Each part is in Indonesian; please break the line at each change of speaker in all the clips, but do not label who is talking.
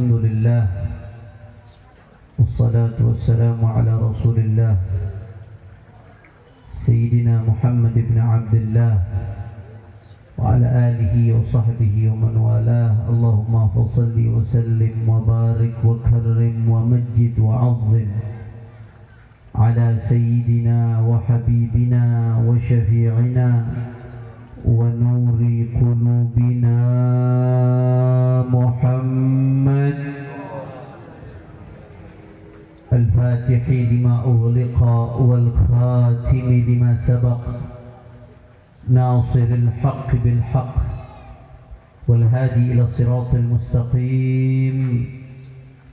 الحمد لله والصلاة والسلام على رسول الله سيدنا محمد بن عبد الله وعلى آله وصحبه ومن والاه. اللهم فصل وسلم وبارك وكرم ومجد وعظم على سيدنا وحبيبنا وشفيعنا ونور قلوبنا محمد الفاتح لما أغلق والخاتم لما سبق ناصر الحق بالحق والهادي إلى الصراط المستقيم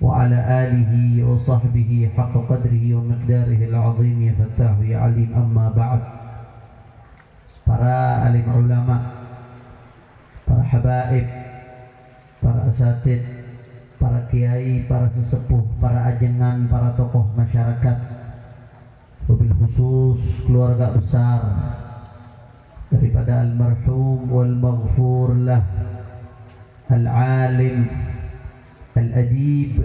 وعلى آله وصحبه حق قدره ومقداره العظيم. يا فتاح يا عليم. أما بعد. Para alim ulama, para habaib, para asatid, para kiai, para sesepuh, para ajengan, para tokoh masyarakat, wabil khusus keluarga besar daripada almarhum wal maghfur lah, al-alim, al-adib,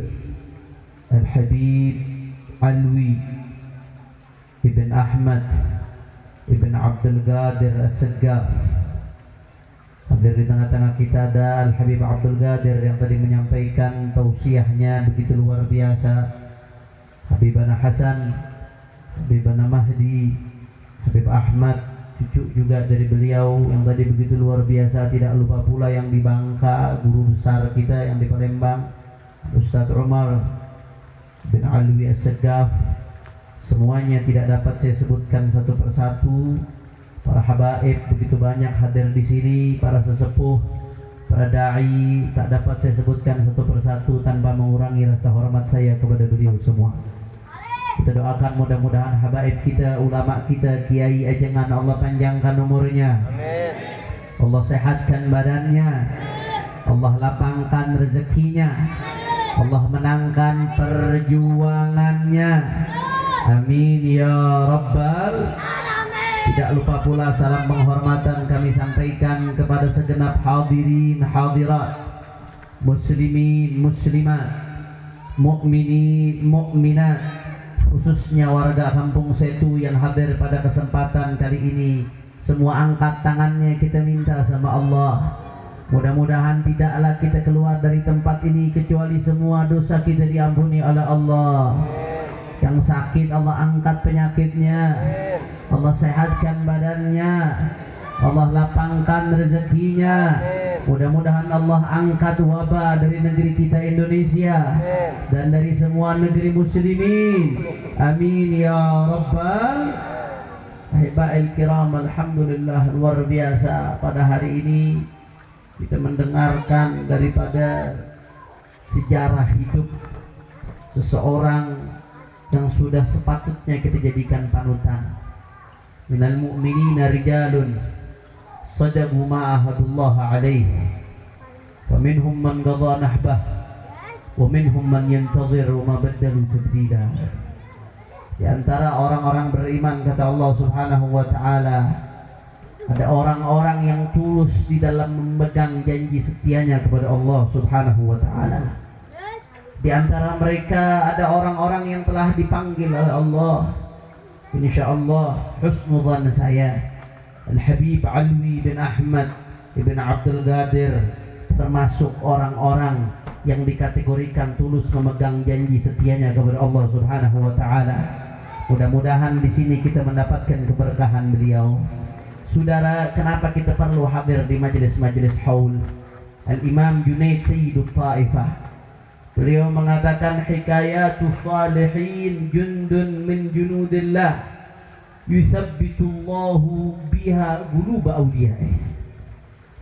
al-habib Alwi ibn Ahmad Ibn Abdul Qadir As-Saggaf. Hadir di tengah-tengah kita ada Al-Habib Abdul Qadir yang tadi menyampaikan tausiahnya begitu luar biasa. Habibana Hasan, Habibana Mahdi, Habib Ahmad, cucu juga dari beliau yang tadi begitu luar biasa. Tidak lupa pula yang di Bangka, guru besar kita yang di Palembang, Ustaz Umar bin Alwi As-Saggaf. Semuanya tidak dapat saya sebutkan satu persatu. Para habaib begitu banyak hadir di sini, para sesepuh, para dai, tak dapat saya sebutkan satu persatu tanpa mengurangi rasa hormat saya kepada beliau semua. Kita doakan mudah-mudahan habaib kita, ulama kita, kiai ajengan, Allah panjangkan umurnya. Amin. Allah sehatkan badannya. Allah lapangkan rezekinya. Allah menangkan perjuangannya. Amin ya Rabbal. Tidak lupa pula salam penghormatan kami sampaikan kepada segenap hadirin hadirat, muslimin muslimat, mukminin mukminat, khususnya warga Kampung Setu yang hadir pada kesempatan kali ini. Semua angkat tangannya, kita minta sama Allah, mudah-mudahan tidaklah kita keluar dari tempat ini kecuali semua dosa kita diampuni oleh Allah. Yang sakit Allah angkat penyakitnya, Allah sehatkan badannya, Allah lapangkan rezekinya. Mudah-mudahan Allah angkat wabah dari negeri kita Indonesia dan dari semua negeri muslimin. Amin ya Rabbal. Ahibail kiram, alhamdulillah, luar biasa. Pada hari ini kita mendengarkan daripada sejarah hidup seseorang yang sudah sepatutnya kita jadikan panutan. Minal mu'minina rijalun sadaqu ma ahadullah alaih wa minhum man qadha nahbah wa minhum man yantazir wa ma badalu tabdila. Di antara orang-orang beriman, kata Allah Subhanahu wa taala, ada orang-orang yang tulus di dalam memegang janji setianya kepada Allah Subhanahu wa taala. Di antara mereka ada orang-orang yang telah dipanggil oleh Allah. Insyaallah husnudzan saya, Al-Habib Alwi bin Ahmad bin Abdul Qadir termasuk orang-orang yang dikategorikan tulus memegang janji setianya kepada Allah Subhanahu wa taala. Mudah-mudahan di sini kita mendapatkan keberkahan beliau. Saudara, kenapa kita perlu hadir di majelis-majelis haul? Al-Imam Junaid Sayyidut Taifah, beliau mengatakan, hikayatus salihin jundun min junudillah yuthabbitullahu biha quluba awliya'ih.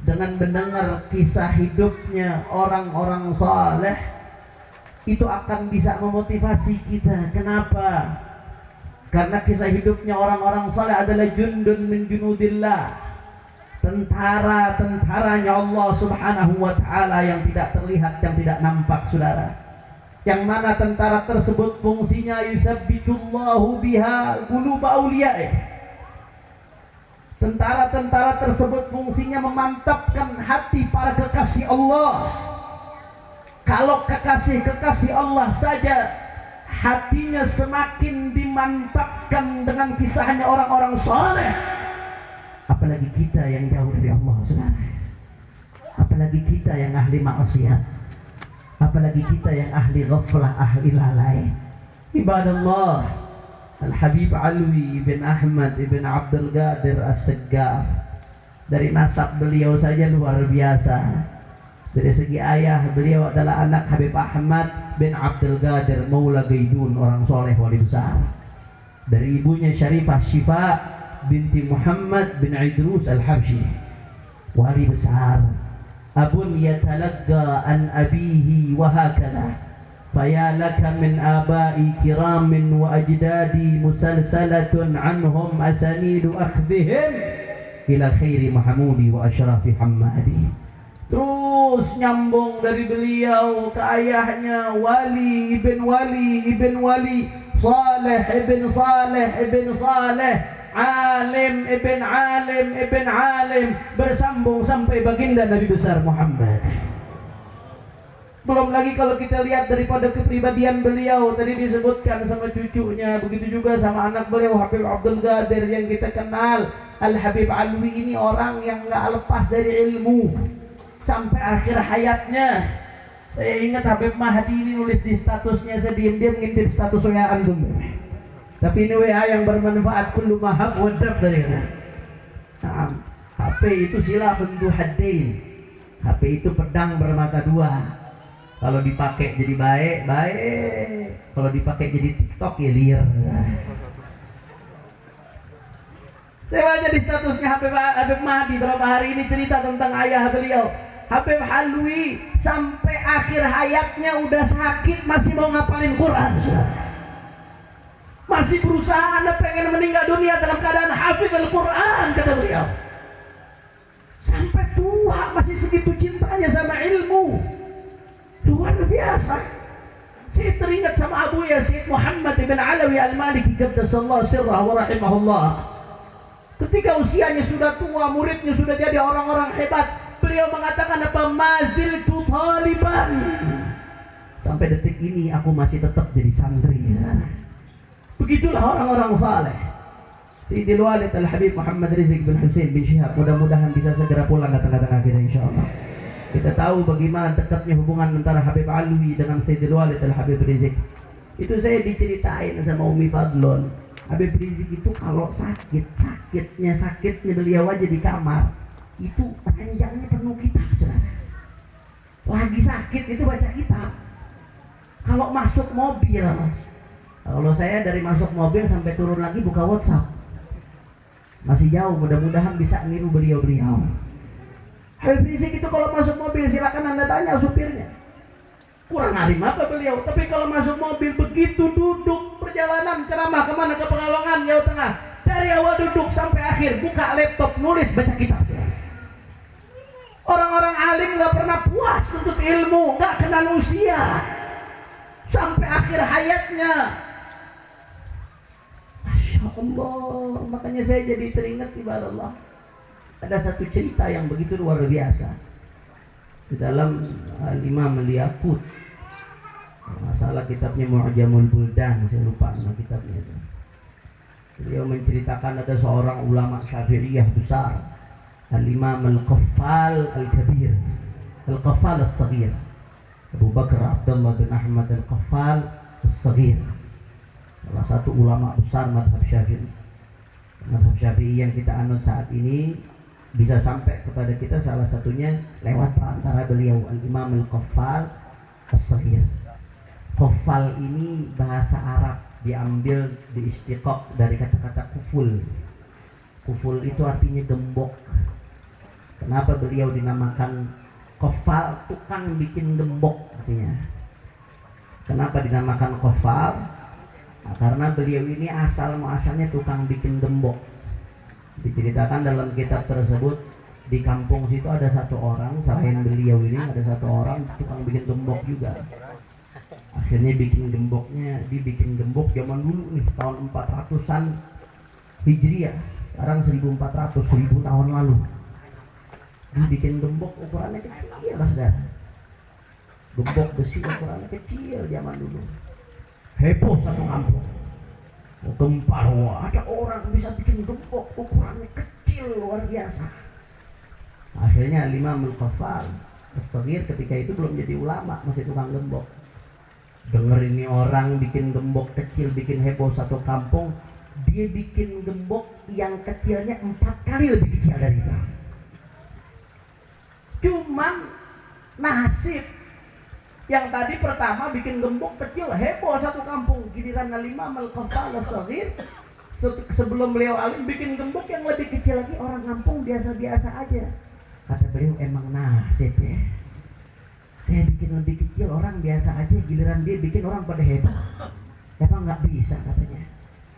Dengan mendengar kisah hidupnya orang-orang saleh, itu akan bisa memotivasi kita. Kenapa? Karena kisah hidupnya orang-orang saleh adalah jundun min junudillah, tentara-tentaranya Allah Subhanahu wa taala yang tidak terlihat, yang tidak nampak, saudara. Yang mana tentara tersebut fungsinya yuthabbitullahu biha quluba awliya'ih. Tentara-tentara tersebut fungsinya memantapkan hati para kekasih Allah. Kalau kekasih-kekasih Allah saja hatinya semakin dimantapkan dengan kisahnya orang-orang saleh, apalagi kita yang jauh dari Allah, saudara. Apalagi kita yang ahli maksiat, apalagi kita yang ahli ghaflah, ahli lalai. Ibadallah, Al-Habib Alwi bin Ahmad ibn Abdul Qadir As-Saggaf, dari nasab beliau saja luar biasa. Dari segi ayah, beliau adalah anak Habib Ahmad bin Abdul Qadir Maula Gaidun, orang soleh wali besar. Dari ibunya Syarifah Syifa binti Muhammad bin Idrus Al-Habsyi, wali besar. Abun yatalaqqa an abihi wa hakala faya laka min abai kiramin wa ajdadi musalsalatun anhum asanidu akhdhihim ila khairi mahmudi wa asyrafi hammadi. Terus nyambung dari beliau ke ayahnya Wali ibn Wali, Saleh ibn Saleh, Alim ibn Alim, bersambung sampai baginda Nabi besar Muhammad. Belum lagi kalau kita lihat daripada kepribadian beliau, tadi disebutkan sama cucunya, begitu juga sama anak beliau Habib Abdul Qadir yang kita kenal. Al-Habib Alwi ini orang yang gak lepas dari ilmu sampai akhir hayatnya. Saya ingat Habib Mahdi ini nulis di statusnya, saya diam-diam ngintip status WA antum. Tapi ini WA yang bermanfaat, kullu mahab wadab dari nah, HP itu silah bentuk haddain. HP itu pedang bermata dua. Kalau dipakai jadi baik, kalau dipakai jadi TikTok ya liar. Saya baca di statusnya Habib Mahdi berapa hari ini cerita tentang ayah beliau. Habib Alwi sampai akhir hayatnya udah sakit masih mau ngapalin Quran. Masih berusaha, Anda pengen meninggal dunia dalam keadaan hafidz Al-Quran, kata beliau. Sampai tua masih segitu cintanya sama ilmu. Luar biasa. Saya teringat sama Abu Yazid Muhammad ibn Alawi Al-Maliki qaddasallahu sirrah wa rahimahullah. Ketika usianya sudah tua, muridnya sudah jadi orang-orang hebat, beliau mengatakan apa? Maziltu taliban. Sampai detik ini aku masih tetap jadi santri. Begitulah orang-orang saleh. Sayyidil Walid Al-Habib Muhammad Rizq bin Husain bin Syihab, mudah-mudahan bisa segera pulang datang-datang akhirnya insyaallah. Kita tahu bagaimana dekatnya hubungan antara Habib Alwi dengan Sayyidil Walid Al-Habib Rizq. Itu saya diceritain sama Umi Fadlon. Habib Rizq itu kalau sakitnya beliau aja di kamar, itu ranjangnya penuh kitab, saudara. Lagi sakit itu baca kitab. Kalau masuk mobil, kalau saya dari masuk mobil sampai turun lagi buka WhatsApp, masih jauh, mudah-mudahan bisa niru beliau-beliau. Habib Rizq itu kalau masuk mobil silakan Anda tanya supirnya, kurang alim apa beliau, tapi kalau masuk mobil begitu duduk perjalanan ceramah kemana, ke Pekalongan, Jawa Tengah, dari awal duduk sampai akhir buka laptop nulis baca kitab. Orang-orang alim gak pernah puas untuk ilmu, gak kenal usia, sampai akhir hayatnya. Masya Allah. Makanya saya jadi teringat ibadallah, ada satu cerita yang begitu luar biasa di dalam Al-Imam Al-Yaqut, masalah kitabnya Mu'jamul Buldan, saya lupa nama kitabnya itu. Beliau menceritakan ada seorang ulama Syafi'iyah besar, Al-Imam Al-Qaffal Al-Kabir, Al-Qaffal As-Saghir, Abu Bakar Abdullah bin Ahmad Al-Qaffal As-Saghir, salah satu ulama besar madhab Syafi'i. Madhab Syafi'i yang kita anut saat ini bisa sampai kepada kita salah satunya lewat perantara beliau, Al-Imam Al-Qaffal As-Saghir. Qaffal ini bahasa Arab, diambil di istiqaq dari kata-kata kuful. Kuful itu artinya gembok. Kenapa beliau dinamakan Qaffal? Tukang bikin gembok artinya. Kenapa dinamakan Qaffal? Nah, karena beliau ini muasalnya tukang bikin gembok. Diceritakan dalam kitab tersebut, di kampung situ ada satu orang, selain beliau ini ada satu orang tukang bikin gembok juga. Akhirnya dibikin gembok zaman dulu nih, tahun 400-an Hijriah, sekarang 1400, 1000 tahun lalu. Dibikin gembok ukurannya kecil lah, saudara. Gembok besi ukurannya kecil zaman dulu. Heboh satu kampung. Gempar, wah ada orang bisa bikin gembok ukurannya kecil luar biasa. Akhirnya Imam Al-Qaffal As-Saghir ketika itu belum jadi ulama, masih tukang gembok. Denger ini orang bikin gembok kecil, bikin heboh satu kampung. Dia bikin gembok yang kecilnya 4 kali lebih kecil dari itu. Cuman nasib yang tadi pertama bikin gembok kecil heboh satu kampung, giliran Imam Al-Qaffal As-Saghir sebelum beliau alim bikin gembok yang lebih kecil lagi, orang kampung biasa-biasa aja. Kata beliau, emang nasib ya, saya bikin lebih kecil orang biasa aja, giliran dia bikin orang pada hebat. Emang nggak bisa katanya.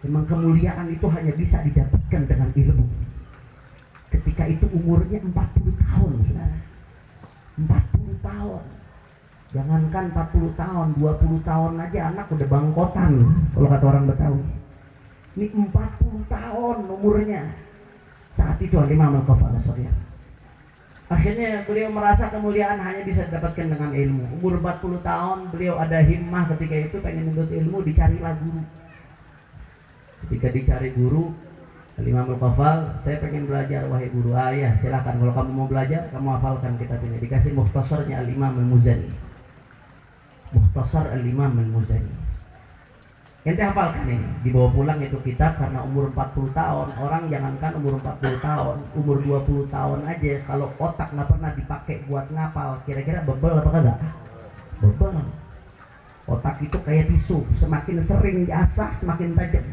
Memang kemuliaan itu hanya bisa didapatkan dengan ilmu. Ketika itu umurnya 40 tahun, saudara. 40 tahun. Jangankan 40 tahun, 20 tahun aja anak udah bangkotan, kalau kata orang Betawi. Ini 40 tahun umurnya. Saat itu Imam Al-Qaffal As-Saghir. Akhirnya beliau merasa kemuliaan hanya bisa didapatkan dengan ilmu. Umur 40 tahun beliau ada himmah ketika itu pengen menuntut ilmu, dicarilah guru. Ketika dicari guru, Imam Al-Qaffal, saya pengen belajar, wahai guru. Ya silakan, kalau kamu mau belajar, kamu hafalkan kitab ini. Dikasih mukhtasarnya Al-Imam Al-Muzani. Mukhtasar Al-Imam Al-Muzani. Ente hafalkan ini, dibawa pulang itu kitab karena umur 40 tahun. Orang jangankan umur 40 tahun, umur 20 tahun aja kalau otak nggak pernah dipakai buat ngapal, kira-kira bebel apa kagak? Bebel. Otak itu kayak tisu, semakin sering diasah semakin tajam.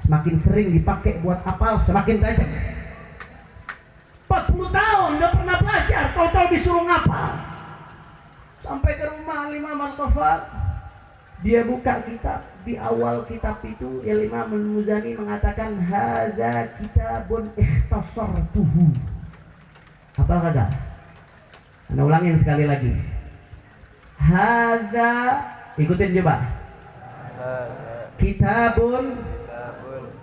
Semakin sering dipakai buat apal semakin tajam. 40 tahun nggak pernah belajar, tahu-tahu disuruh ngapal. Sampai ke rumah Imam Al-Qaffal, dia buka kitab. Di awal kitab itu Imam Al-Muzani mengatakan hadza kitabun ikhtasartuhu. Apa kata? Anda ulangin sekali lagi. Hadza, ikutin coba. Kitabun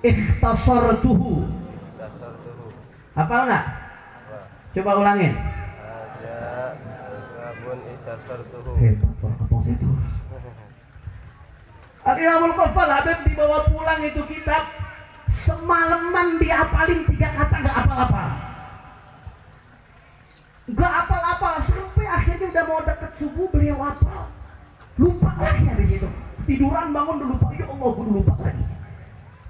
ikhtasartuhu. Hafal enggak? Coba ulangin. Kitabun ikhtasartuhu. Hebat orang kampung situ. Al-Imam Al-Qaffal Habib dibawa pulang itu kitab, semalaman dihafalin 3 kata, nggak apal-apal. Nggak apal-apal sampai akhirnya udah mau deket subuh beliau hafal. Lupa lagi habis itu. Tiduran bangun udah lupa, ya Allah gue lupa lagi.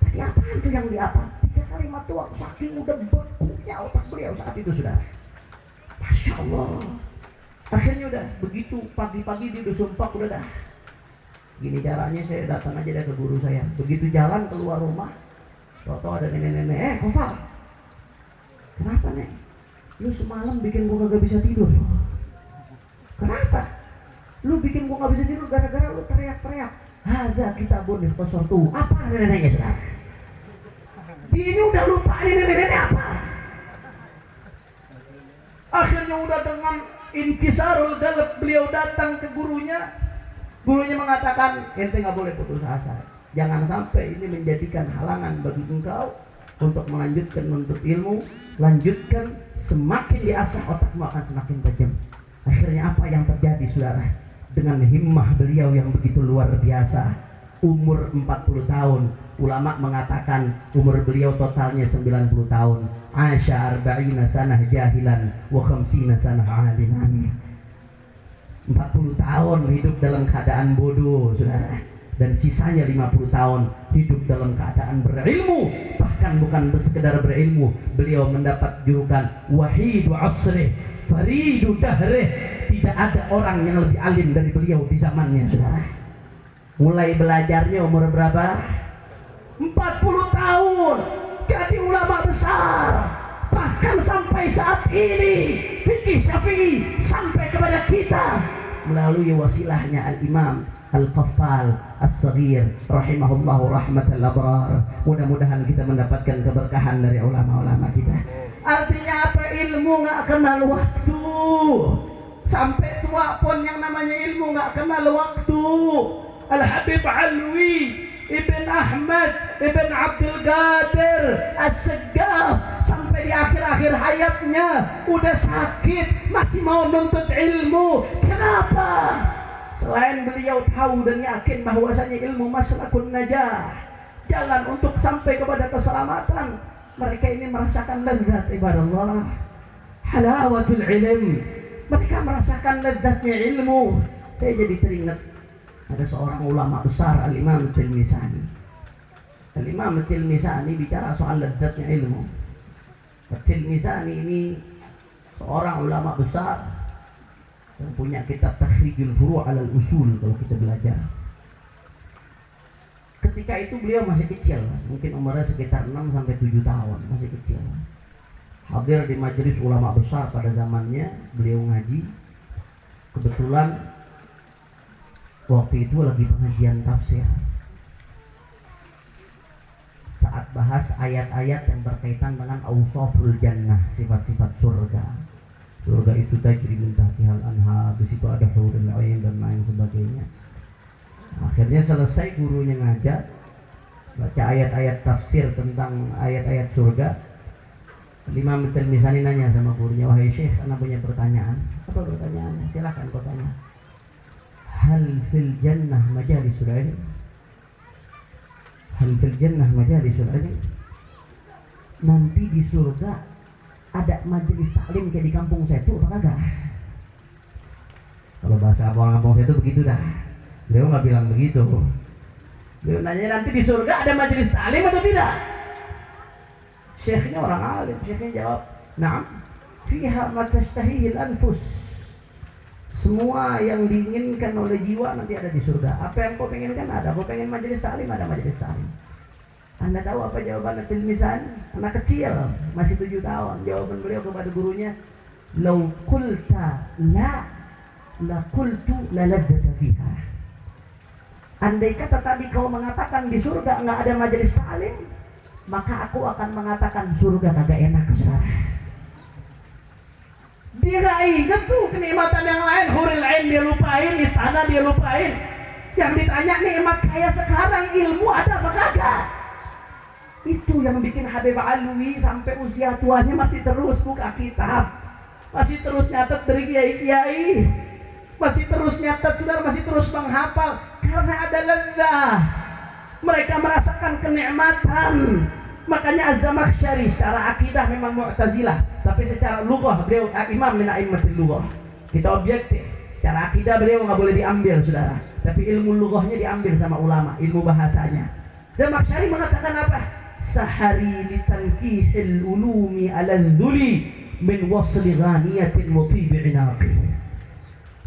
Tadi apaan tuh yang dihafal? 3 kalimat doang, saking udah bekunya otak beliau saat itu sudah. Masya Allah. Akhirnya udah begitu pagi-pagi dia udah sumpah udah dah. Gini caranya, saya datang aja ke guru saya. Begitu jalan keluar rumah, tau-tau ada nenek-nenek, Qaffal, kenapa nek? Lu semalam bikin gua gak bisa tidur. Kenapa? Lu bikin gua gak bisa tidur gara-gara lu teriak-teriak. Hadza kitabun ikhtasartuhu. Apa neneknya sekarang? Ini udah lupa nenek-nenek apa? Akhirnya udah dengan inkisarul qalb beliau datang ke gurunya. Gurunya mengatakan, ente nggak boleh putus asa. Jangan sampai ini menjadikan halangan bagi engkau untuk melanjutkan menuntut ilmu. Lanjutkan, semakin diasah otakmu akan semakin tajam. Akhirnya apa yang terjadi saudara? Dengan himmah beliau yang begitu luar biasa, umur 40 tahun, ulama mengatakan umur beliau totalnya 90 tahun. Asya arba'ina sanah jahilan wa khamsina sanah aliman. 40 tahun hidup dalam keadaan bodoh saudara, dan sisanya 50 tahun hidup dalam keadaan berilmu. Bahkan bukan sekedar berilmu, beliau mendapat julukan wahidu asrih faridu dahrih. Tidak ada orang yang lebih alim dari beliau di zamannya saudara. Mulai belajarnya umur berapa? 40 tahun jadi ulama besar. Bahkan sampai saat ini fikih Syafi'i sampai kepada kita melalui wasilahnya Al-Imam Al-Qaffal As-Saghir rahimahullahu rahmatal abrar. Mudah-mudahan kita mendapatkan keberkahan dari ulama-ulama kita. Artinya apa? Ilmu nggak kenal waktu. Sampai tua pun yang namanya ilmu nggak kenal waktu. Al-Habib Alwi Ibn Ahmad Ibn Abdul Qadir As-Saggaf sampai di akhir-akhir hayatnya udah sakit masih mau nuntut ilmu. Kenapa? Selain beliau tahu dan yakin bahwasanya ilmu maslakun najah, jalan untuk sampai kepada keselamatan, mereka ini merasakan lezat ibadallah, halawatul ilm. Mereka merasakan lezatnya ilmu. Saya jadi teringat ada seorang ulama besar, Al-Imam At-Tilmisani. Al-Imam At-Tilmisani bicara soal lezatnya ilmu. At-Tilmisani ini seorang ulama besar yang punya kitab Takhrijul Furu' 'alal Usul kalau kita belajar. Ketika itu beliau masih kecil, mungkin umurnya sekitar 6 sampai 7 tahun, masih kecil. Hadir di majelis ulama besar pada zamannya, beliau ngaji. Kebetulan waktu itu lagi pengajian tafsir. Saat bahas ayat-ayat yang berkaitan dengan awsaful jannah, sifat-sifat surga. Surga itu tajri min tahtihal anhar, di situ ada hurul 'ain dan lain sebagainya. Akhirnya selesai gurunya ngajar, baca ayat-ayat tafsir tentang ayat-ayat surga. Imam At-Tilmisani nanya sama gurunya, wahai syekh, anak punya pertanyaan. Apa pertanyaannya? Silakan kau tanya. Hal fil jannah majalisul ilm? Hal fil jannah majalisul ilm? Nanti di surga ada majelis taklim kayak di kampung saya tuh apa kagak? Kalau bahasa orang kampung saya tuh begitu dah. Beliau nggak bilang begitu. Beliau nanya nanti di surga ada majelis taklim atau tidak? Syekhnya orang alim, syekhnya jawab, "Na'am, fiha ma tashtahihil anfus." Semua yang diinginkan oleh jiwa nanti ada di surga. Apa yang kau pengenkan ada. Kau pengen majelis taklim, ada majelis taklim. Anda tahu apa jawaban At-Tilmisani? Anak kecil, masih 7 tahun. Jawaban beliau kepada gurunya, "Lau qulta la qultu la ladzata fiha." Andai kata tadi kau mengatakan di surga enggak ada majelis taklim, maka aku akan mengatakan surga kagak enak, saudara. Dia gak ingat tuh kenikmatan yang lain, hurul 'ain dia lupain, istana dia lupain. Yang ditanya nikmat kayak sekarang, ilmu ada apa kagak? Itu yang bikin Habib Alwi sampai usia tuanya masih terus buka kitab, masih terus nyatet dari kiai-kiai, masih terus nyatet, saudara, masih terus menghafal karena ada lezah. Mereka merasakan kenikmatan. Makanya Az-Zamakhsyari secara akidah memang Mu'tazilah, tapi secara lughah beliau imam min a'immatil lughah. Kita objektif. Secara akidah beliau nggak boleh diambil, saudara. Tapi ilmu lughahnya diambil sama ulama, ilmu bahasanya. Zamakhsyari mengatakan apa? Sahari litankihil ulumi ala-dhuli min wasli ghaniyatin wa tibi inaqi.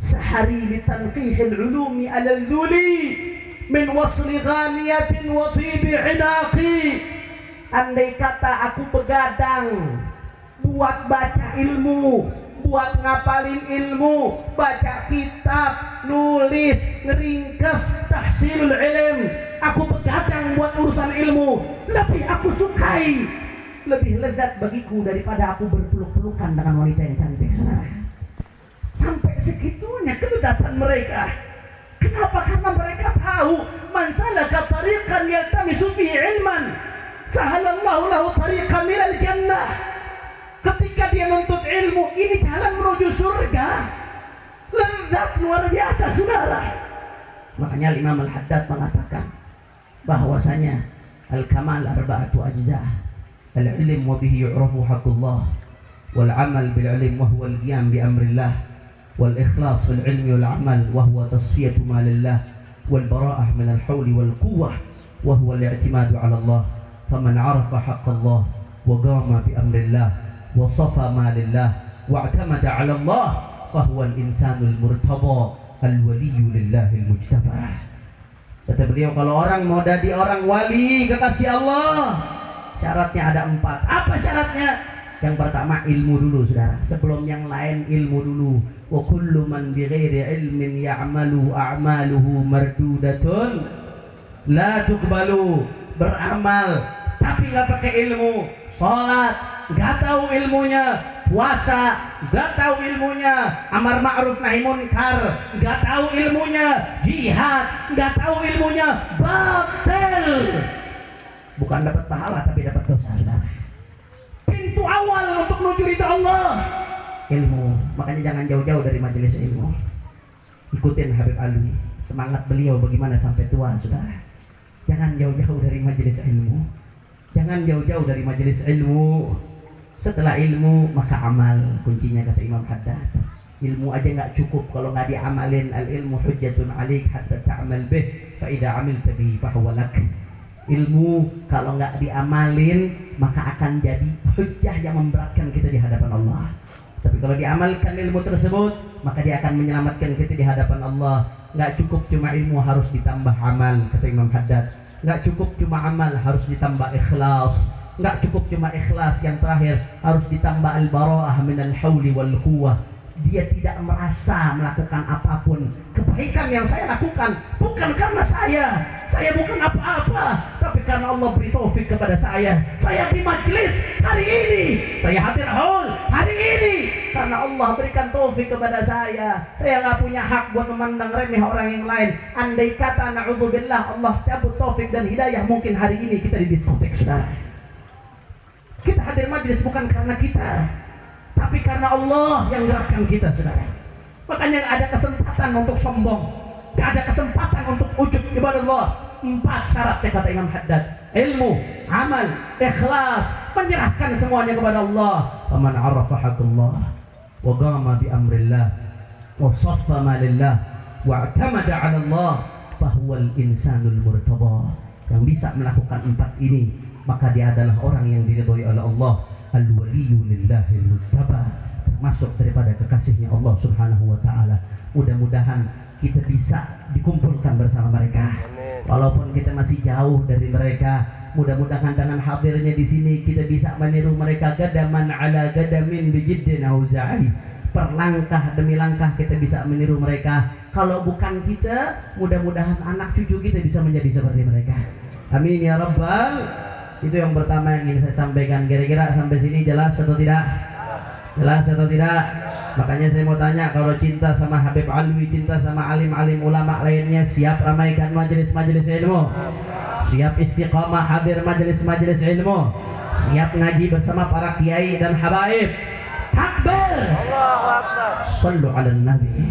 Sahari litankihil ulumi ala-dhuli min wasli ghaniyatin wa tibi inaqi. Andai kata aku begadang buat baca ilmu, buat ngapalin ilmu, baca kitab, nulis, ngeringkes, tahsilul ilm, aku begadang buat urusan ilmu, lebih aku sukai, lebih lezat bagiku daripada aku berpeluk-pelukan dengan wanita yang cantik, saudara. Sampai segitunya kedekatan mereka. Kenapa? Karena mereka tahu man salaka tariqan yaltamisu fihi ilman sahalallahu lahu tariqan minal jannah. Ketika dia nuntut ilmu, ini jalan menuju surga. Lezat luar biasa, saudara. Makanya Imam Al-Haddad mengatakan bahwasanya al-kamal arba'atu ajza. Al-ilm wa bihi yu'rafu haqqullah, wal amal bil ilm wa huwa al-qiyam bi amrillah, wal ikhlas fil ilmi wal amal wa huwa tasfiyatu ma lillah, wal bara'ah min al-hawli wal quwwah wa huwa al-i'timadu 'ala Allah. فمن عرف حق الله وقام بأمر الله وصفى ما لله واعتمد على الله فهو الإنسان المرتضى الولي لله المجتبى. Kata beliau, kalau orang mau jadi orang wali kekasih Allah, syaratnya ada 4. Apa syaratnya? Yang pertama ilmu dulu, saudara. Sebelum yang lain ilmu dulu. Wa kullu man bighairi ilmin ya'malu a'maluhu mardudatun la tuqbalu. Beramal tapi nggak pakai ilmu, sholat nggak tahu ilmunya, puasa nggak tahu ilmunya, amar ma'ruf nahi munkar nggak tahu ilmunya, jihad nggak tahu ilmunya, batil.
bukan dapat pahala tapi dapat dosa, saudara. Pintu awal untuk menuju ridha Allah ilmu. Makanya jangan jauh-jauh dari majelis ilmu. Ikutin Habib Alwi, semangat beliau bagaimana sampai tua, saudara. Jangan jauh-jauh dari majelis ilmu. Jangan jauh-jauh dari majelis ilmu. Setelah ilmu maka amal, kuncinya kata Imam Haddad. Ilmu aja nggak cukup kalau nggak diamalin. Al ilmu hujjatun alik hatta ta'mal bih fa idza amilta bihi fa huwa lak. Ilmu kalau nggak diamalin maka akan jadi hujjah yang memberatkan kita di hadapan Allah. Tapi kalau diamalkan ilmu tersebut maka dia akan menyelamatkan kita di hadapan Allah. Nggak cukup cuma ilmu, harus ditambah amal, kata Imam Haddad. Nggak cukup cuma amal, harus ditambah ikhlas. Nggak cukup cuma ikhlas, yang terakhir harus ditambah al-bara'ah minal hauli wal quwwah. Dia tidak merasa melakukan apapun. Kebaikan yang saya lakukan bukan karena saya bukan apa-apa, tapi karena Allah beri taufik kepada saya. Saya di majlis hari ini, saya hadir haul hari ini karena Allah berikan taufik kepada saya. Saya nggak punya hak buat memandang remeh orang yang lain. Andai kata na'udzubillah Allah cabut taufik dan hidayah, mungkin hari ini kita di diskotek, saudara. Kita hadir majlis bukan karena kita, tapi karena Allah yang gerakkan kita, saudara. Makanya gak ada kesempatan untuk sombong, gak ada kesempatan untuk ujub kepada Allah. 4 syarat kata Imam Haddad: ilmu, amal, ikhlas, menyerahkan semuanya kepada Allah. Faman arafa haqqallah wa qama bi amrillah wa saffa ma lillah wa i'tamada 'ala Allah fahuwal insanul murtada. Yang bisa melakukan 4 ini maka dia adalah orang yang diridhoi oleh Allah. Al-waliyyu lillahil mujtaba, termasuk daripada kekasihnya Allah Subhanahu wa taala. Mudah-mudahan kita bisa dikumpulkan bersama mereka. Walaupun kita masih jauh dari mereka, mudah-mudahan dengan hadirnya di sini kita bisa meniru mereka. Gadaman ala gadamin bijiddin auza'i, perlangkah demi langkah kita bisa meniru mereka. Kalau bukan kita, mudah-mudahan anak cucu kita bisa menjadi seperti mereka. Amin ya rabbal. Itu yang pertama yang ingin saya sampaikan. Kira-kira sampai sini jelas atau tidak? Jelas atau tidak? Makanya saya mau tanya, kalau cinta sama Habib Alwi, cinta sama alim-alim ulama lainnya, siap ramaikan majelis-majelis ilmu? Siap istiqamah hadir majelis-majelis ilmu? Siap ngaji bersama para kiai dan habaib? Takbir! Allahu Akbar! Sallu ala nabi.